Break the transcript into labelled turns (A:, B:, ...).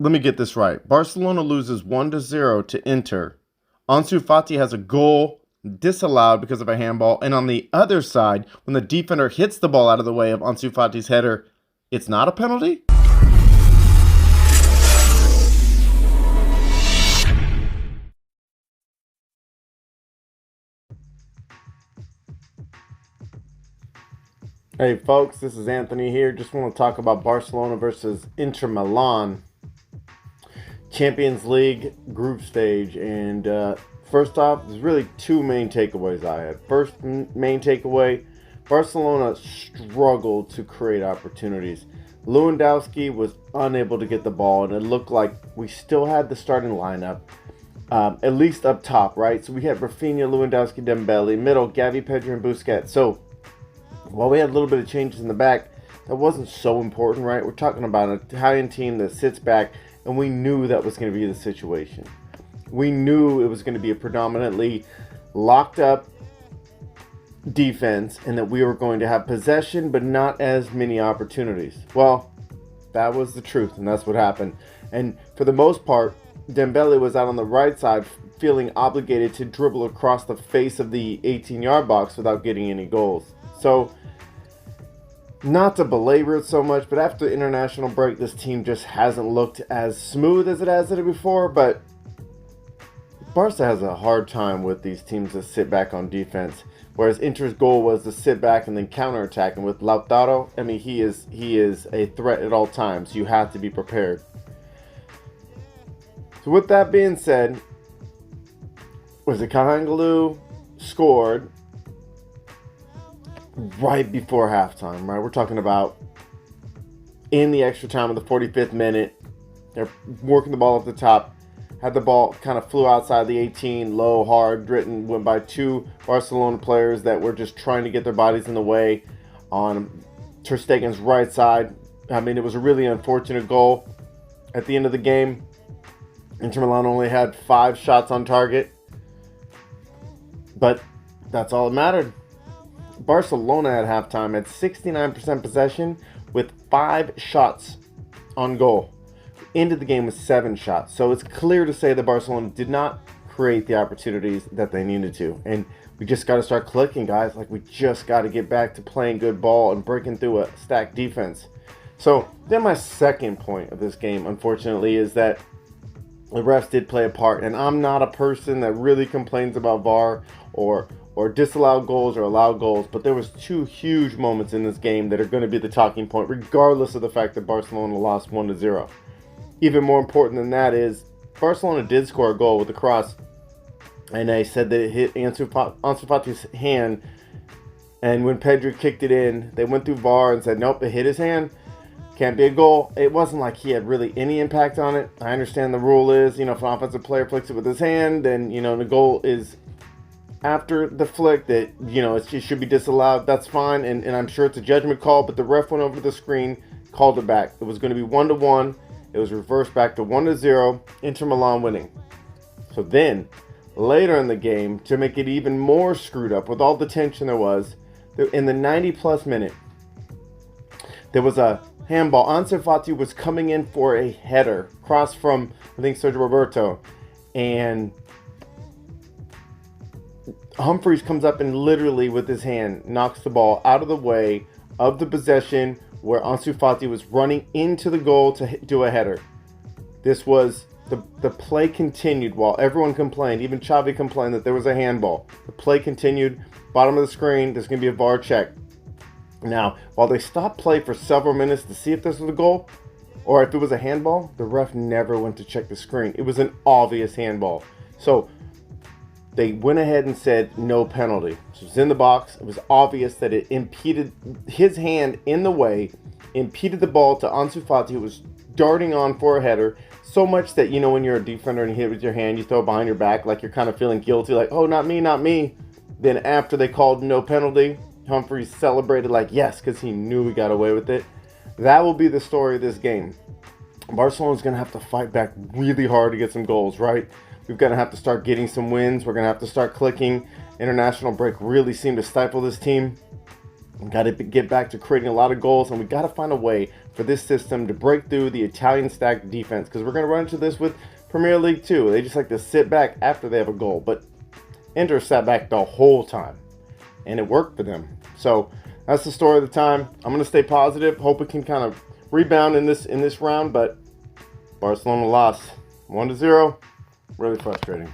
A: let me get this right. Barcelona loses 1-0 to Inter. Ansu Fati has a goal disallowed because of a handball. And on the other side, when the defender hits the ball out of the way of Ansu Fati's header, it's not a penalty? Hey folks, this is Anthony here. Just want to talk about Barcelona versus Inter Milan. Champions League group stage. And first off, there's really two main takeaways I had. First main takeaway, Barcelona struggled to create opportunities. Lewandowski was unable to get the ball, and it looked like we still had the starting lineup, at least up top, right? So we had Rafinha, Lewandowski, Dembele, middle, Gavi, Pedri, and Busquets. So while we had a little bit of changes in the back, that wasn't so important, right? We're talking about an Italian team that sits back, and we knew that was going to be the situation. We knew it was going to be a predominantly locked up defense and that we were going to have possession but not as many opportunities. Well, that was the truth, and that's what happened. And for the most part, Dembele was out on the right side feeling obligated to dribble across the face of the 18-yard box without getting any goals. So, not to belabor it so much, but after the international break, this team just hasn't looked as smooth as it has before. But Barca has a hard time with these teams that sit back on defense. Whereas Inter's goal was to sit back and then counterattack. And with Lautaro, I mean, he is a threat at all times. You have to be prepared. So with that being said, was it Kahangulu scored right before halftime, right? We're talking about in the extra time of the 45th minute. They're working the ball up the top. Had the ball, kind of flew outside the 18, low, hard, went by two Barcelona players that were just trying to get their bodies in the way on Ter Stegen's right side. I mean, it was a really unfortunate goal. At the end of the game, Inter Milan only had 5 shots on target. But that's all that mattered. Barcelona at halftime had 69% possession with 5 shots on goal. Ended the game with 7 shots. So it's clear to say that Barcelona did not create the opportunities that they needed to. And we just got to start clicking, guys. Like, we just got to get back to playing good ball and breaking through a stacked defense. So then my second point of this game, unfortunately, is that the refs did play a part. And I'm not a person that really complains about VAR or disallowed goals or allowed goals, but there was 2 huge moments in this game that are going to be the talking point, regardless of the fact that Barcelona lost 1-0. Even more important than that is Barcelona did score a goal with a cross, and they said that it hit Ansu Fati's hand, and when Pedri kicked it in, they went through VAR and said, nope, it hit his hand, can't be a goal. It wasn't like he had really any impact on it. I understand the rule is, if an offensive player flicks it with his hand, then, the goal is after the flick, that it should be disallowed. That's fine, and I'm sure it's a judgment call, but the ref went over the screen, called it back. It was going to be 1-1. It was reversed back to 1-0, Inter Milan winning. So then, later in the game, to make it even more screwed up with all the tension there was, in the 90-plus minute, there was a handball. Ansu Fati was coming in for a header, cross from, I think, Sergio Roberto, and Humphreys comes up and literally with his hand knocks the ball out of the way of the possession where Ansu Fati was running into the goal to do a header. This was, the play continued while everyone complained. Even Xavi complained that there was a handball. The play continued. Bottom of the screen, there's going to be a VAR check. Now, while they stopped play for several minutes to see if this was a goal or if it was a handball, the ref never went to check the screen. It was an obvious handball. So they went ahead and said no penalty. So it was in the box. It was obvious that it impeded his hand in the way, impeded the ball to Ansu Fati, who was darting on for a header, so much that, when you're a defender and you hit with your hand, you throw it behind your back like you're kind of feeling guilty, like, oh, not me, not me. Then after they called no penalty, Humphreys celebrated like, yes, because he knew we got away with it. That will be the story of this game. Barcelona's going to have to fight back really hard to get some goals, right? We're going to have to start getting some wins. We're going to have to start clicking. International break really seemed to stifle this team. We've got to get back to creating a lot of goals, and we've got to find a way for this system to break through the Italian stacked defense, because we're going to run into this with Premier League too. They just like to sit back after they have a goal, but Inter sat back the whole time, and it worked for them. So that's the story of the time. I'm going to stay positive. Hope we can kind of rebound in this round, but Barcelona lost 1-0. Really frustrating.